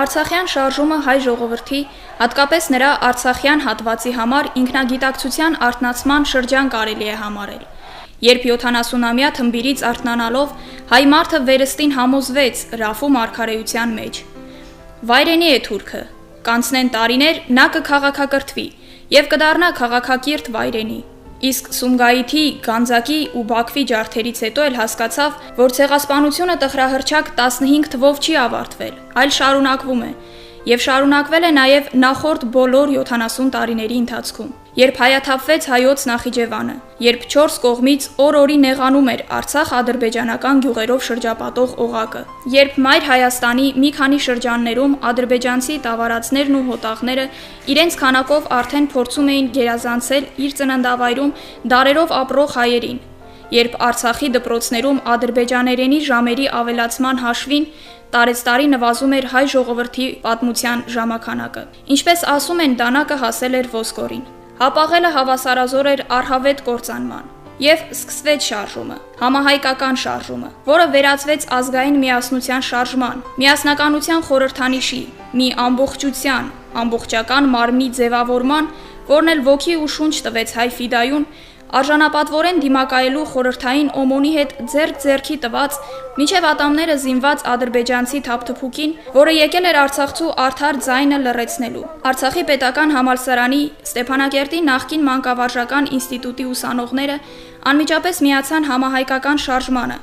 Արցախյան շարժումը հայ ժողովրդի, հատկապես նրա արցախյան հատվածի համար ինքնագիտակցության արթնացման շրջան կարելի է համարել։ Երբ 70-ամյա թմբիրից արթնանալով հայ մարդը վերստին համոզվեց Ռաֆու մարգարեության մեջ։ Վայրենի է թուրքը, կանցնեն տարիներ, նա կքաղաքակրթվի եւ կդառնա քաղաքակիրթ վայրենի։ Իսկ Սումգայիթի, Գանձակի ու Բաքվի ջարդերից հետո էլ հասկացավ, որ ցեղասպանությունը տխրահռչակ 15 թվով չի ավարտվել, այլ շարունակվում է, եւ շարունակվել է նաեւ նախորդ բոլոր 70 տարիների ընթացքում, երբ հայաթափվեց հայոց Նախիջևանը, երբ 4 կողմից օր-օրի նեղանում էր Արցախ-ադրբեջանական գյուղերով շրջապատող օղակը, երբ Մայր Հայաստանի մի քանի շրջաններում ադրբեջանցի տավարածներն ու հոտաղները իրենց քանակով արդեն փորձում էին գերազանցել իր ծննդավայրում դարերով ապրող հայերին, երբ Արցախի դպրոցներում ադրբեջաներենի ժամերի ավելացման հաշվին տարեցտարի նվազում էր հայ ժողովրդի պատմության ժամանականակը։ Ինչպես ասում են, դանակը հասել էր ոսկորին։ Հապաղելը հավասարազոր էր առհավետ կործանման։ Եվ սկսվեց շարժումը, համահայկական շարժումը, որը վերածվեց ազգային միասնության շարժման, միասնականության խորհրդանիշի, մի ամբողջության, ամբողջական մարմնի ձևավորման, որն էլ ոգի ու շունչ տվեց հայ ֆիդայուն, արժանապատվորեն դիմակայելու խորհրդային օմոնի հետ ձեռք-ձեռքի տված, մինչև ատամները զինված ադրբեջանցի թափթփուկին, որը եկել էր Արցախցու արդար ձայնը լռեցնելու։ Արցախի պետական համալսարանի Ստեփանակերտի նախկին մանկավարժական ինստիտուտի ուսանողները անմիջապես միացան համահայկական շարժմանը,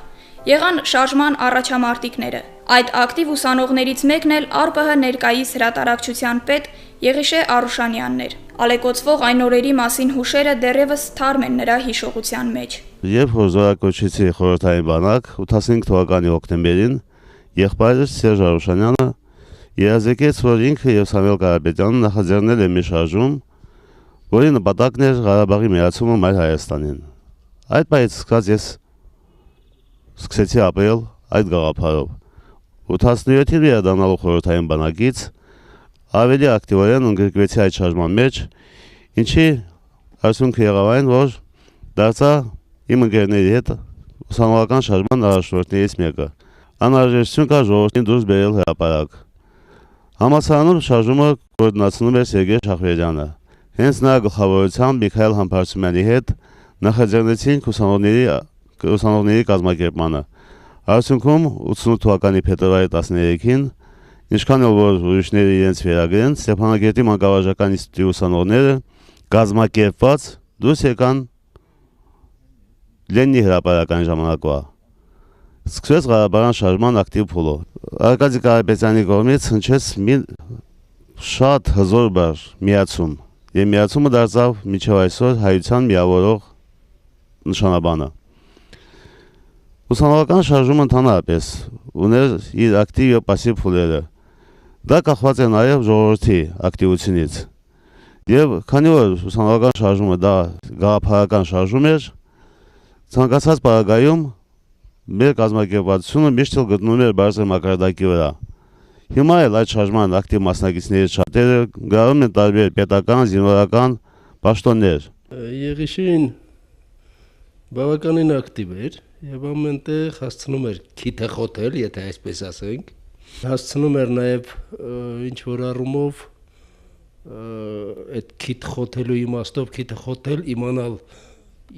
եղան շարժման առաջամարտիկները։ Այդ ակտիվ ուսանողներից մեկն էլ ԱՌՊՀ ներկայիս հրատարակչության պետ Եղիշե Արուշանյանն էր։ Ալեկոծվող այն օրերի մասին հուշերը դեռևս թարմ են նրա հիշողության մեջ։ Երբ որ զորակոչեցի խորհրդային բանակ 85 թվականի հոկտեմբերին եղբայրս Սերժ Արուշանյանը երազեկեց, որ ինքը եւ Սամվել Կարապետյանը նախաձեռնել են մի շարժում, որի նպատակն էր Ղարաբաղի միացումը Մայր Հայաստանին։ Այդ պահից սկսած ես սկսեցի ապրել այդ գաղափարով։ 87-ին վերադառնալու խորհրդային բանակից ավելի ակտիվորեն ընդգրկվեցի այդ շարժման մեջ, ինչի արդյունքը եղավ այն, որ դարձա իմ ընկերների հետ ուսանողական շարժման առաջնորդներից մեկը։ Անհրաժեշտություն կա ժողովրդին դուրս բերել հրապարակ։ Համալսարանում շարժումը կոորդինացնում էր Սերգեյ Շախվերյանը։ Հենց նրա գլխավորությամբ Միքայել Համբարձումյանի հետ նախաձեռնեցինք ուսանողների կազմակերպմանը։ Արդյունքում 88 թվականի փետրվարի 13-ին, ինչքան էլ որ ուրիշները իրենց վերագրեն, Ստեփանակերտի մանկավարժական ինստիտուտի ուսանողները կազմակերպված դուրս եկան Լենինի հրապարակային ժամանակվա։ Սկսվեց Ղարաբաղյան շարժման ակտիվ փուլը։ Արկադի Կարապետյանի կողմից հնչեց մի շատ հզոր բառ՝ միացում։ Եվ միացումը դարձավ մինչև այսօր հայության միավորող նշանաբանը։ Ուսանողական շարժումը ընդհանրապես ուներ իր ակտիվ եւ պասիվ փուլերը։ Դա կախված է նաեւ ժողովրդի ակտիվությունից։ Եվ քանի որ ուսանողական շարժումը դա գաղափարական շարժում էր, ցանկացած պարագայում մեր կազմակերպվածությունը միշտ գտնում էր բարձր մակարդակի վրա։ Հիմա էլ այդ շարժման ակտիվ մասնակիցներից շատերը գրավում են տարբեր պետական, զինվորական պաշտոններ։ Եղիշին բավականին ակտիվ էր եւ ամենտեղ հասցնում էր քիթը խոթել, եթե այսպես ասենք, հասցնում էր նաեւ ինչ որ առումով այդ քիթ խոթելու իմաստով քիթը խոթել, իմանալ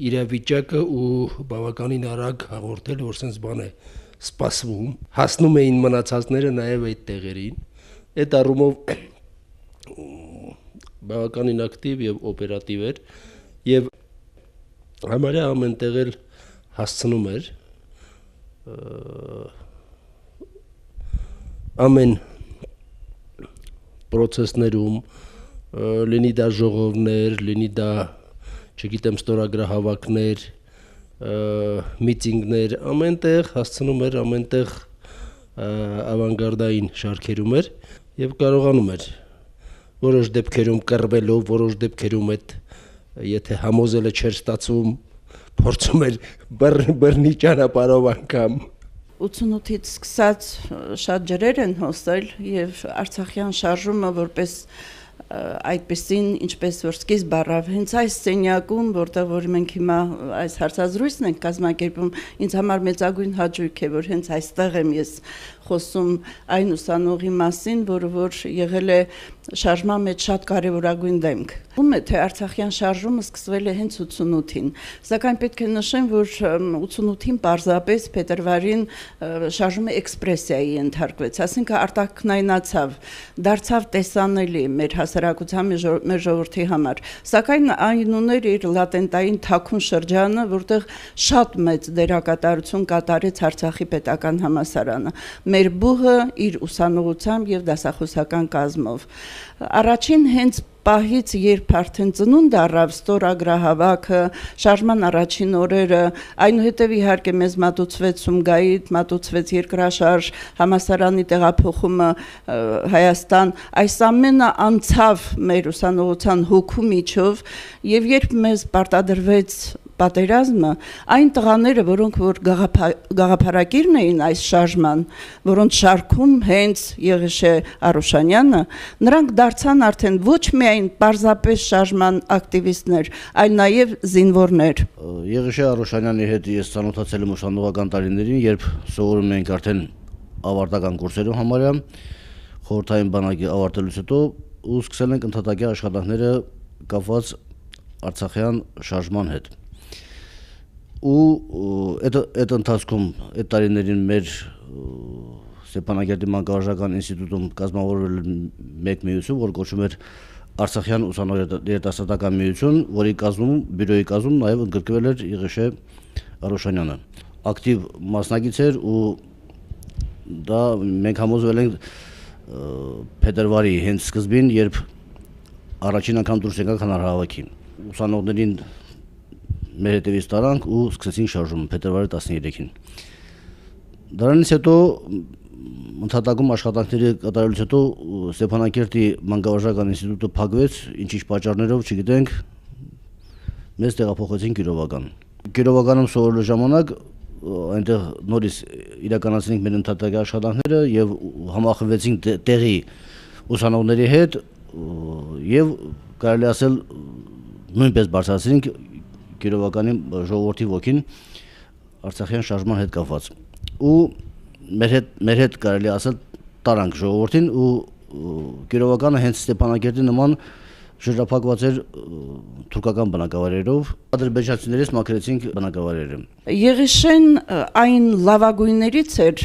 իրավիճակը ու բավականին արագ հաղորդել, որ sense բան է սպասվում, հասնում էին մնացածները նաեւ այդ տեղերին, այդ առումով բավականին ակտիվ եւ օպերատիվ էր եւ համարյա ամենտեղ էլ հասցնում էր ամեն պրոցեսներում լինի դա ժողովներ, լինի դա, չգիտեմ, ստորագրահավաքներ, միտինգներ, ամենտեղ հասցնում էր, ամենտեղ ավանգարդային շարքերում էր եւ կարողանում էր որոշ դեպքերում կռվելով, որոշ դեպքերում այդ եթե համոզելը չէր ստացվում, փորձում էր բռնի ճանապարհով անգամ 88-ից սկսած շատ ջրեր են հոսել եւ Արցախյան շարժումը որպես այդպեսին ինչպես որ սկիզբ առավ հենց այս սենյակում, որտեղ որ մենք հիմա այս հարցազրույցն ենք կազմակերպում, ինձ համար մեծագույն հաճույք է, որ հենց այստեղ եմ ես խոսում այն ուսանողի մասին, որը որ եղել է շարժման մեջ շատ կարևորագույն դեմք։ Ում է թե Արցախյան շարժումը սկսվել է հենց 88-ին, սակայն պետք է նշեմ, որ 88-ին պարզապես փետրվարին շարժումը էքսպրեսիայի ենթարկվեց, ասինքն արտաքնայնացավ, դարձավ տեսանելի մեր հասարակության, մեր ժողովրդի համար, սակայն այն ուներ իր լատենտային թաքուն շրջանը, որտեղ շատ մեծ դերակատարություն կատարեց Արցախի պետական համալսարանը, մեր բուհը իր ուսանողությամբ եւ դասախոսական կազմով։ Առաջին հենց պահից, երբ արդեն ծնունդ առավ ստորագրահավաքը, շարժման առաջին օրերը, այնուհետև իհարկե մեզ մատուցվեց Սումգայիթ, մատուցվեց երկրաշարժ, համալսարանի տեղափոխումը Հայաստան, այս ամենը անցավ մեր ուսանողության հոգու միջով, եւ երբ մեզ պարտադրվեց պատերազմը, այն տղաները, որոնք որ գաղափարակիրն էին այս շարժման, որոնց շարքում հենց Եղիշե Արուշանյանը, նրանք դարձան արդեն ոչ միայն պարզապես շարժման ակտիվիստներ, այլ նաև զինվորներ։ Եղիշե Արուշանյանի հետ ես ծանոթացել եմ ուսանողական տարիներին, երբ սովորում էինք արդեն ավարտական կուրսերում համարյա, խորհրդային բանակի ավարտելուց հետո ու սկսել ենք ընդհատակի աշխատանքները կապված Արցախյան շարժման հետ։ Ու այդ ընթացքում այդ տարիներին մեր Ստեփանակերտի մանկավարժական ինստիտուտում կազմավորվել մեկ միություն, որ կոչվում էր Արցախյան ուսանող երիտասարդական միություն, որի կազմում բյուրոյի կազմում նաև ընդգրկվել էր Եղիշե Արուշանյանը։ Ակտիվ մասնակից էր ու դա մենք համոզվել ենք փետրվարի հենց սկզբին, երբ առաջին անգամ դուրս եկանք հանրահավաքի։ Ուսանողներին մեր հետևից տարանք ու սկսեցինք շարժումը փետրվարի 13-ին։ Դրանից հետո ընդհատակում աշխատանքների կատարելուց հետո Ստեփանակերտի մանկավարժական ինստիտուտը փակվեց, ինչ-ինչ պատճառներով չգիտենք, մեզ տեղափոխեցին Կիրովական։ Կիրովականում սովորելու ժամանակ այնտեղ նորից իրականացրինք մեր ընդհատակի աշխատանքները եւ համախմբվեցինք տեղի ուսանողների հետ եւ կարելի ասել նույնպես բարձրացրինք Կիրովականի ժողովրդի ոգին Արցախյան շարժման հետ կապված։ Ու մեր հետ կարելի ասել տարանք ժողովրդին ու Կիրովականը հենց Ստեփանակերտի նման շրջափակված էր թուրքական բնակավայրերով, ադրբեջանցիներից մաքրեցինք բնակավայրերը։ Եղիշեն այն լավագույններից էր,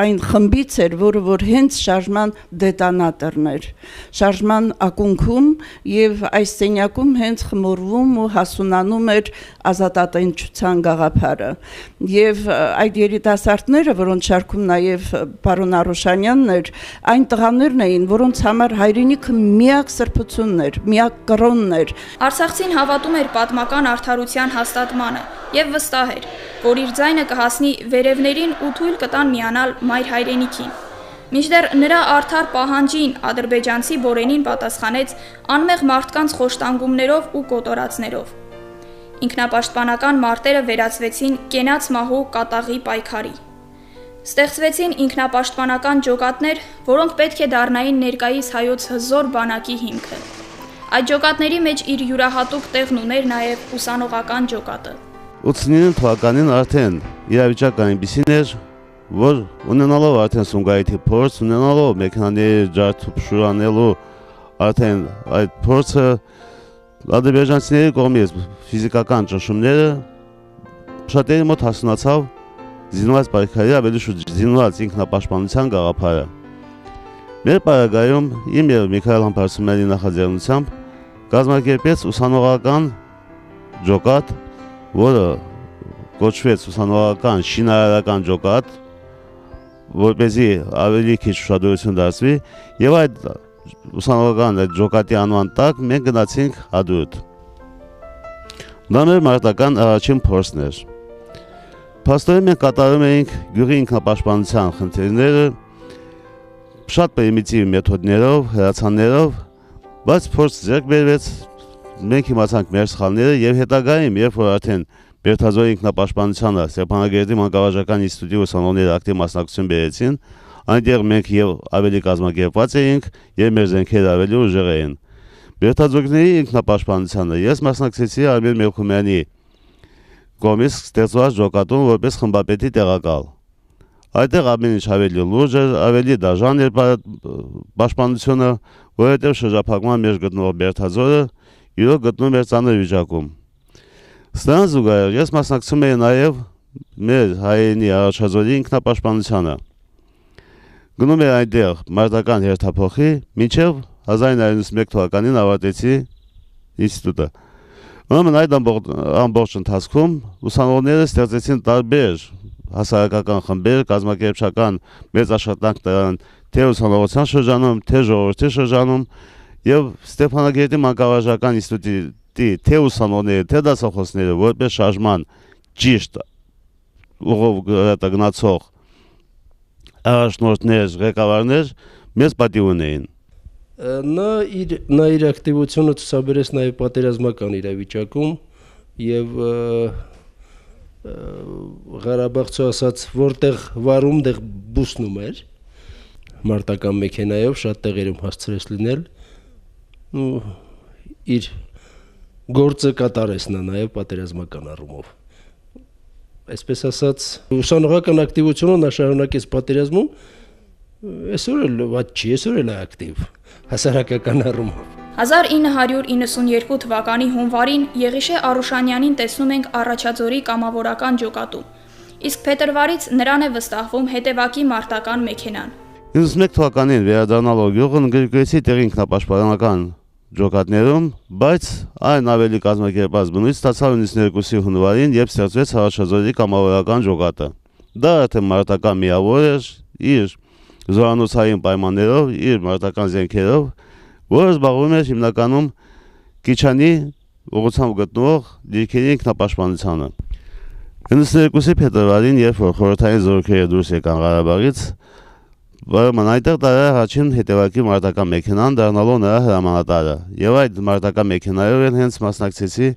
այն խմբից էր, որը որ հենց շարժման դետոնատորն էր, շարժման ակունքում եւ այս սենյակում հենց խմորվում ու հասունանում էր ազատատենչության գաղափարը։ Եվ այդ երիտասարդները, որոնց շարքում նաեւ պարոն Արուշանյանն էր, այն տղաներն էին, որոնց համար հայրենիքը միակ սրբությունն էր, միակ կրոնն էր։ Արցախցին հավատում էր պատմական արդարության հաստատմանը եւ վստահ էր, որ իր ձայնը կհասնի վերևներին ու թույլ կտան միանալ մայր հայրենիքին։ Մինչդեռ նրա արդար պահանջին ադրբեջանցի բորենին պատասխանեց անմեղ մարդկանց խոշտանգումներով ու կոտորածներով։ Ինքնապաշտպանական մարտերը վերածվեցին կենաց մահու կատաղի պայքարի։ Ստեղծվեցին ինքնապաշտպանական ջոկատներ, որոնք պետք է դառնային ներկայիս հայոց հզոր բանակի հիմքը։ Այդ ջոկատների մեջ իր յուրահատուկ տեղն ուներ նաև ուսանողական ջոկատը։ 89 թվականին արդեն իրավիճակը այնպիսին էր, որ ունենալով արդեն Սումգայիթի փորձ, ունենալով մեքենաների ջարդուփշուրանելու արդեն այդ փորձը ադրբեջանցիների կողմից ֆիզիկական ճնշումները շատերի մոտ հասունացավ զինված պայքարի, ավելի շուտ զինված ինքնապաշտպանության գաղափարը։ Մեր պարագայում իմ եւ Միքայել Համբարձումյանի նախաձեռնությամբ կազմակերպեց ուսանողական ջոկատ, որը կոչվեց ուսանողական շինարարական ջոկատ, որպեսզի ավելի քիչ ուշադրություն դարձվի, եւ այդ ուսանողական ջոկատի անվան տակ մենք գնացինք Հադրութ։ Դա մեր մարտական առաջին փորձն էր։ Փաստորեն մենք կատարում էինք գյուղի ինքնապաշտպանության խնդիրները շատ պրիմիտիվ մեթոդներով, հրացաններով, բայց փորձ ձեռք բերվեց, մենք իմացանք մեր սխալները եւ հետագայում, երբ որ արդեն Բերթազորի ինքնապաշտպանությանը Ստեփանակերտի մանկավարժական ինստիտուտի ուսանողները ակտիվ մասնակցություն բերեցին, Այնտեղ մենք եւ ավելի կազմակերպված էինք, եւ մեր զենքերը ավելի ուժեղ էին։ Բերդաձորների ինքնապաշտպանությանը ես մասնակցեցի Արմեն Մելքումյանի կողմից ստեղծված ջոկատում որպես խմբապետի տեղակալ։ Այդտեղ ամեն ինչ ավելի լուրջ էր, ավելի դաժան էր պաշտպանությունը, որովհետև շրջափակման մեջ գտնվող Բերդաձորը իրոք գտնում էր ծանր վիճակում։ Սրան զուգահեռ ես մասնակցում էի նաև մեր հայերենի առաջազորի ինքնապաշտպանությանը։ Գնում էր այնտեղ մարտական հերթափոխի, մինչև 1991 թվականին ավարտեցի ինստիտուտը։ Ուրեմն այդ ամբողջ ընթացքում ուսանողները ստեղծեցին տարբեր հասարակական խմբեր, կազմակերպչական մեծ աշխատանք տան թե ուսանողության շրջանում, թե ժողովրդի շրջանում եւ Ստեփանագերտի մանկավարժական ինստիտուտի թե ուսանողները, թե դասախոսները որպես շարժման ճիշտ ուղով գնացող առաջնորդներ, ղեկավարներ մեծ պատիվ ունեին։ Նա իր ակտիվությունը ցուցաբերեց նաև պատերազմական իրավիճակում եւ Ղարաբաղցու ասած որտեղ վարում դեղ բուսնում էր մարտական մեքենայով շատ տեղերում հասցրեց լինել ու իր գործը կատարեց նա նաև պատերազմական առումով այսպես ասած ուսանողական ակտիվությունը նա շարունակեց պատերազմում այսօր էլ ված չի այսօր էլ է ակտիվ հասարակական առումով 1992 թվականի հունվարին Եղիշե Արուշանյանին տեսնում ենք Առաջաձորի կամավորական ջոկատում, իսկ փետրվարից նրան է վստահվում հետևակի մարտական մեքենան։ 91 թվականին վերադառնալով գյուղն գրգռեցի տեղի ինքնապաշտպանական ջոկատներում, բայց այն ավելի կազմակերպված բնույթ ստացավ 92-ի հունվարին, երբ ստեղծվեց Առաջաձորի կամավորական ջոկատը։ Դա արդեն մարտական միավոր էր իր զորանոցային պայմաններով, իր մարտական զենքերով, որը զբաղվում էր հիմնականում Կիչանի ուղղությամբ գտնվող դիրքերի ինքնապաշտպանությանը։ 92-ի փետրվարին, երբ որ խորհրդային զորքերը դուրս եկան Ղարաբաղից, ուրեմն այնտեղ տարա առաջին հետևակի մարտական մեքենան դառնալով նրա հրամանատարը, եւ այդ մարտական մեքենայով են հենց մասնակցեցի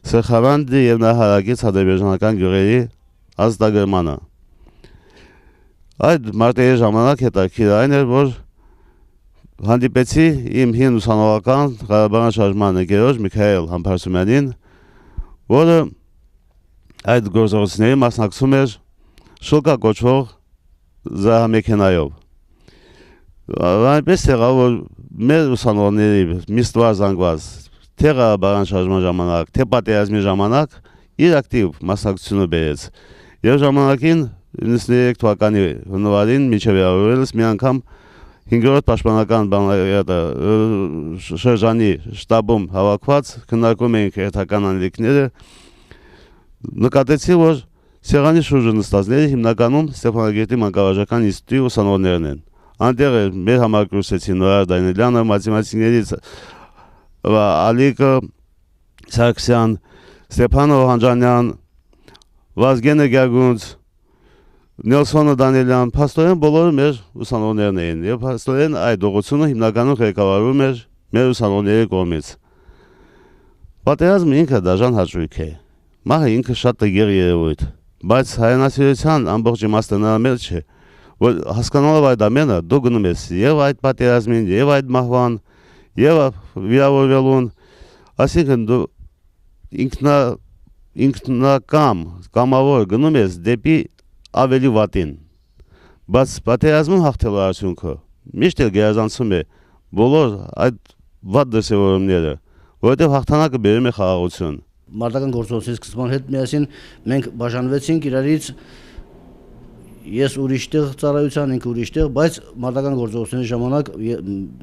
Սրխավանդի եւ նահարակից ադրբեջանական գյուղերի ազատագրմանը։ Այդ մարտերի ժամանակ հետաքրքիր այն էր, որ հանդիպեցի իմ հին ուսանողական Ղարաբաղյան շարժման ընկերոջ Միքայել Համբարսումյանին, որը այդ գործողությունների մասնակցում էր շոկա կոչվող զահամեքենայով։ Այնպես եղավ, որ մեր ուսանողների միստվար զանգված թե Ղարաբաղյան շարժման ժամանակ, թե պատերազմի ժամանակ իր ակտիվ մասնակցությունը բերեց։ Եվ ժամանակին 93 թվականի հունվարին մինչև վերավորվելս մի անգամ 5-րդ պաշտպանական շրջանի շտաբում հավաքված քննարկում էինք հերթական անելիքները, նկատեցի, որ սեղանի շուրջը նստածները հիմնականում Ստեփանագերտի մանկավարժական ինստիտուտի ուսանողներն են։ Այնտեղ էր մեր համակրուսեցի Նորար Դանիելյանը, մաթեմատիկներից Ալիկը Սարգսյան, Ստեփան Օհանջանյան, Վազգենը Գագունց, Նելսոնը Դանիելյան, փաստորեն բոլորը մեր ուսանողներն էին, եւ փաստորեն այդ ուղղությունը հիմնականում ղեկավարվում էր մեր ուսանողների կողմից։ Պատերազմը ինքը դաժան հաճույք է, մահը ինքը շատ տգեղ երևույթ, բայց հայրենասիրության ամբողջ իմաստը նրա մեջ չէ, որ հասկանալով այդ ամենը դու գնում ես եւ այդ պատերազմին, եւ այդ մահվան, եւ վիրավորվելուն, այսինքն դու ինքնակամ կամավոր գնում ես դեպի ավելի վատին, բայց պատերազմում հաղթելու արդյունքը միշտ էլ գերազանցում է բոլոր այդ վատ դրսևորումները, որովհետև հաղթանակը բերում է խաղաղություն։ Մարտական գործողությունների սկզբան հետ միասին մենք բաժանվեցինք իրարից, ես ուրիշ տեղ ծառայության, ինքը ուրիշ տեղ, բայց մարտական գործողությունների ժամանակ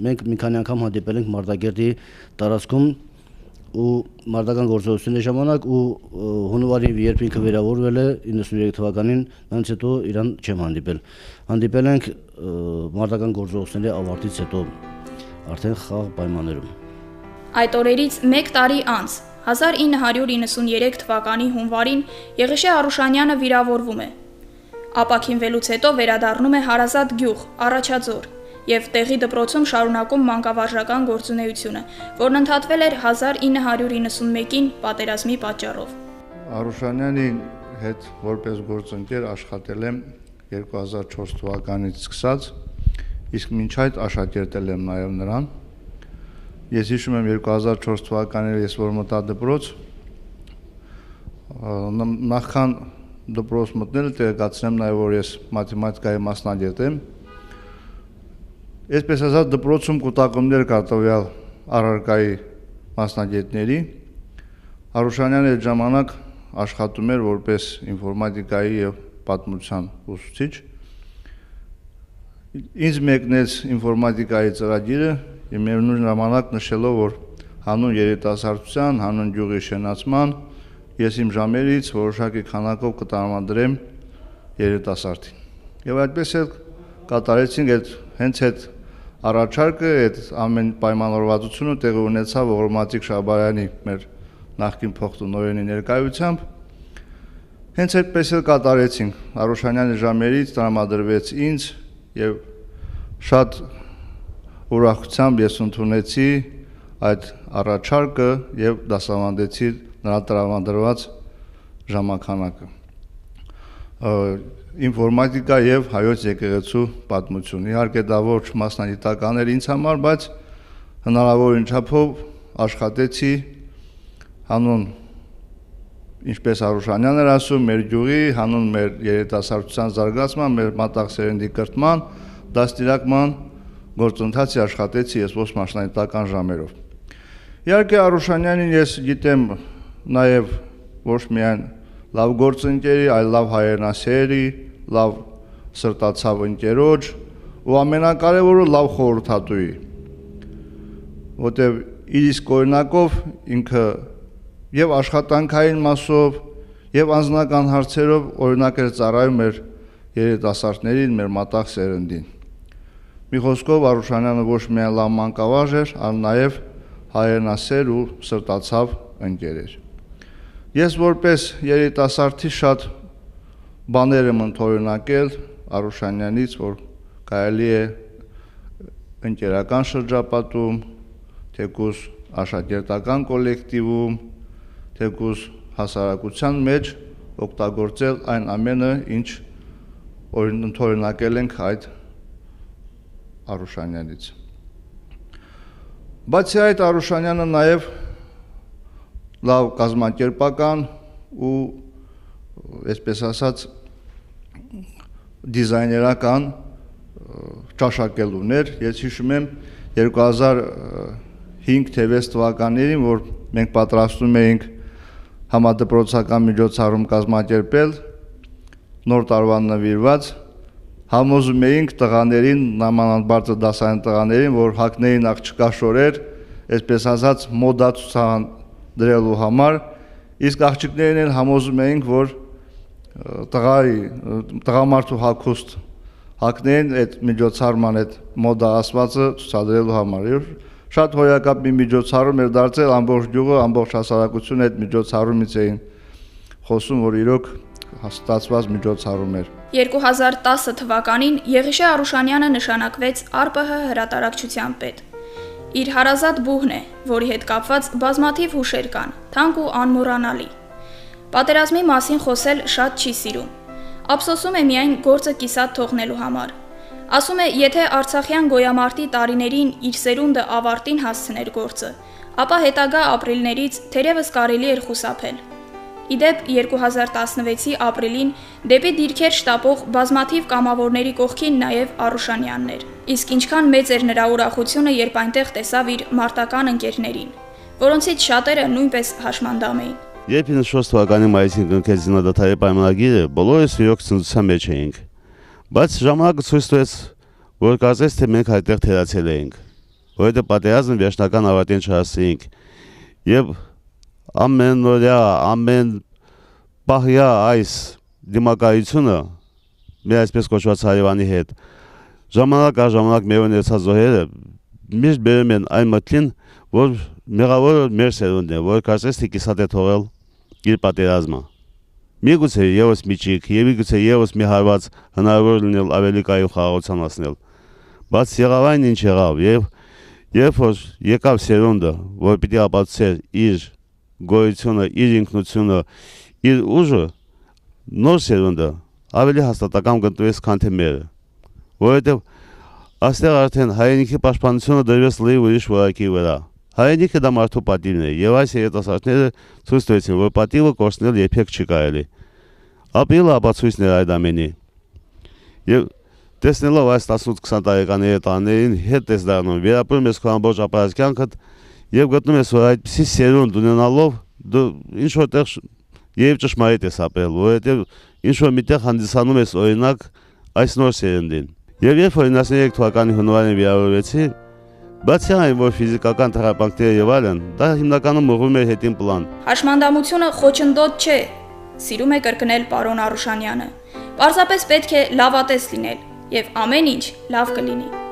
մենք մի քանի անգամ հանդիպել ենք Մարտակերտի տարածքում ու մարտական գործողությունների ժամանակ ու հունվարի երբ ինքը վերավորվել է 93 թվականին, նրանց հետո իրան չեմ հանդիպել։ Հանդիպել ենք մարտական գործողությունների ավարտից հետո արդեն խաղ պայմաններում։ Այդ օրերից 1 տարի անց 1993 թվականի հունվարին Եղիշե Արուշանյանը վիրավորվում է։ Ապաքինվելուց հետո վերադառնում է հարազատ գյուղ Առաջաձոր եւ տեղի դպրոցում շարունակում մանկավարժական գործունեությունը, որն ընդհատվել էր 1991-ին պատերազմի պատճառով։ Արուշանյանի հետ որպես գործընկեր աշխատել եմ 2004 թվականից սկսած, իսկ մինչ այդ աշակերտել եմ նաև նրան։ Ես հիշում եմ 2004 թվականին ես որ մտա դպրոց, նախքան դպրոց մտնելը տեղեկացնեմ նաև որ ես մաթեմատիկայի մասնագետ եմ։ Այսպես ասած դպրոցում կուտակումներ կար տվյալ առարկայի մասնագետների։ Արուշանյանը այդ ժամանակ աշխատում էր որպես ինֆորմատիկայի եւ պատմության ուսուցիչ։ Ինձ մեկնեց ինֆորմատիկայի ծրագիրը եւ միևնույն ժամանակ նշելով որ հանուն երիտասարդության, հանուն գյուղի շենացման ես իմ ժամերից որոշակի քանակով կտրամադրեմ երիտասարդին։ Եվ այդպես էլ կատարեցինք հենց այդ առաջարկը, այդ ամեն պայմանավորվածությունը տեղի ունեցավ Ողորմածիկ Շաբարյանի մեր նախկին փոխտնօրենի ներկայությամբ։ Հենց այդպես էլ կատարեցինք։ Արուշանյանի ժամերից տրամադրվեց ինձ եւ շատ ուրախությամբ ես ընդունեցի այդ առաջարկը եւ դասավանդեցի նրա տրամադրված ժամանականակը։ Ինֆորմատիկա եւ հայոց եկեղեցու պատմություն։ Իհարկե դա ոչ մասնագիտական էր ինձ համար, բայց հնարավորին չափով աշխատեցի հանուն ինչպես Արուշանյանն էր ասում, մեր գյուղի, հանուն մեր երիտասարդության զարգացման, մեր մատաղ սերնդի կրթման, դաստիարակման գործընթացի աշխատեցի ես ոչ մասնագիտական ժամերով։ Իհարկե Արուշանյանին ես գիտեմ նաև ոչ միայն լավ գործընկերի, այլ լավ հայրենասերի, լավ սրտացավ ընկերոջ ու ամենակարևորը լավ խորհրդատուի, որտեղ իր իսկ օրինակով ինքը եւ աշխատանքային մասով եւ անձնական հարցերով օրինակ էր ծառայում մեր երիտասարդներին, մեր մատաղ սերնդին։ Մի խոսքով Արուշանյանը ոչ միայն լավ մանկավարժ էր, այլ նաեւ հայրենասեր ու սրտացավ ընկեր էր։ Ես որպես երիտասարդի շատ բաներ եմ ընդօրինակել Արուշանյանից, որ կարելի է ընկերական շրջապատում, թեկուզ աշակերտական կոլեկտիվում, թեկուզ հասարակության մեջ օգտագործել այն ամենը, ինչ ընդօրինակել ենք այդ Արուշանյանից։ Բացի այդ Արուշանյանը նաև լավ կազմակերպական ու այսպես ասած դիզայներական ճաշակել ուներ։ Ես հիշում եմ 2005-6 թվականներին, որ մենք պատրաստում էինք համադպրոցական միջոցառում կազմակերպել նոր տարվան նվիրված, համոզում էինք տղաներին, նամանավանդ բարձր դասային տղաներին, որ հագնեին աղջկա շորեր, այսպես ասած մոդա ցուցադրելու համար, իսկ աղջիկներին էլ համոզում էինք, որ տղամարդու հագուստ հագնեին այդ միջոցառման այդ մոդա ասվածը ցուցադրելու համար։ Շատ հոյակապ մի միջոցառում էր դարձել, ամբողջ գյուղը, ամբողջ հասարակությունը այդ միջոցառումից էին խոսում, որ իրոք ստացված միջոցառում էր։ 2010 թվականին Եղիշե Արուշանյանը նշանակվեց ԱՌՊՀ հրատարակչության պետ։ Իր հարազատ բուհն է, որի հետ կապված բազմաթիվ հուշեր կան, թանկ ու անմոռանալի։ Պատերազմի մասին խոսել շատ չի սիրում։ Ափսոսում է միայն գործը կիսատ թողնելու համար։ Ասում է, եթե Արցախյան գոյամարտի տարիներին իր սերունդը ավարտին հասցներ գործը, ապա հետագա ապրիլներից թերևս կարելի էր խուսափել։ Իդեպ 2016-ի ապրիլին դեպի դիրքեր շտապող բազմաթիվ կամավորների կողքին նաև Արուշանյանն էր։ Իսկ ինչքան մեծ էր նրա ուրախությունը, երբ այնտեղ տեսավ իր մարտական ընկերներին, որոնցից շատերը նույնպես հաշմանդամ էին։ Երբ 94 թվականի մայիսին կնքեց զինադադարի պայմանագիրը, բոլորս իրոք ցնծության մեջ էինք։ Բայց ժամանակը ցույց տվեց, որ կարծես թե մենք այդտեղ թերացել էինք, որովհետև պատերազմը վերջնական ավարտին չհասցրինք։ Եվ ամենօրյա, ամեն պահյա այս դիմակայությունը մեր այսպես կոչված հարևանի հետ ժամանակ առ ժամանակ մեր ունեցած զոհերը միշտ բերում են այն մտքին, որ մեղավորը մեր սերունդն է, որ կարծես թե կիսատ է թողել իր պատերազմը։ Միգուցե եւս միջիկ, միգուցե եւս մի հարված հնարավոր լինել ավելի կայուն խաղաղության հասնել։ Բայց եղավ այն ինչ եղավ, եւ երբ որ եկավ սերունդը, որ պիտի ապացուցեր իր գոյությունը, իր ինքնությունը, իր ուժը, նոր սերունդը ավելի հաստատակամ կընտրվեց, քան թե մերը, որովհետև այստեղ արդեն հայրենիքի պաշտպանությունը դրվեց լրիվ ուրիշ որակի վրա։ Հայրենիքը դա մարդու պատիվն է, եւ այս երիտասարդները ցույց տվեցին, որ պատիվը կորցնել երբեք չի կարելի։ Ապրիլը ապացույցն էր այդ ամենի։ Եվ տեսնելով այս 18-20 տարեկան երիտասարդներին հետ ես դառնում, վերապրում ես քո ամբողջ ապրած կյանքդ եւ գտնում ես, որ այդպիսի սերունդ ունենալով դու ինչ որտեղ եւ ճշմարիտ ես ապրել, որովհետեւ ինչ որ միտեղ հանդիսանում ես օրինակ այս նոր սերնդին։ Եվ երբ որ 93 թվականի հունվարին վիրավորվեցի, բացի այն, որ ֆիզիկական թերապանքները եւ այլն, դա հիմնականում ուղղում էր հետին պլան։ Հաշմանդամությունը խոչընդոտ չէ, սիրում է կրկնել պարոն Արուշանյանը։ Պարզապես պետք է լավատես լինել, եւ ամեն ինչ լավ կլինի։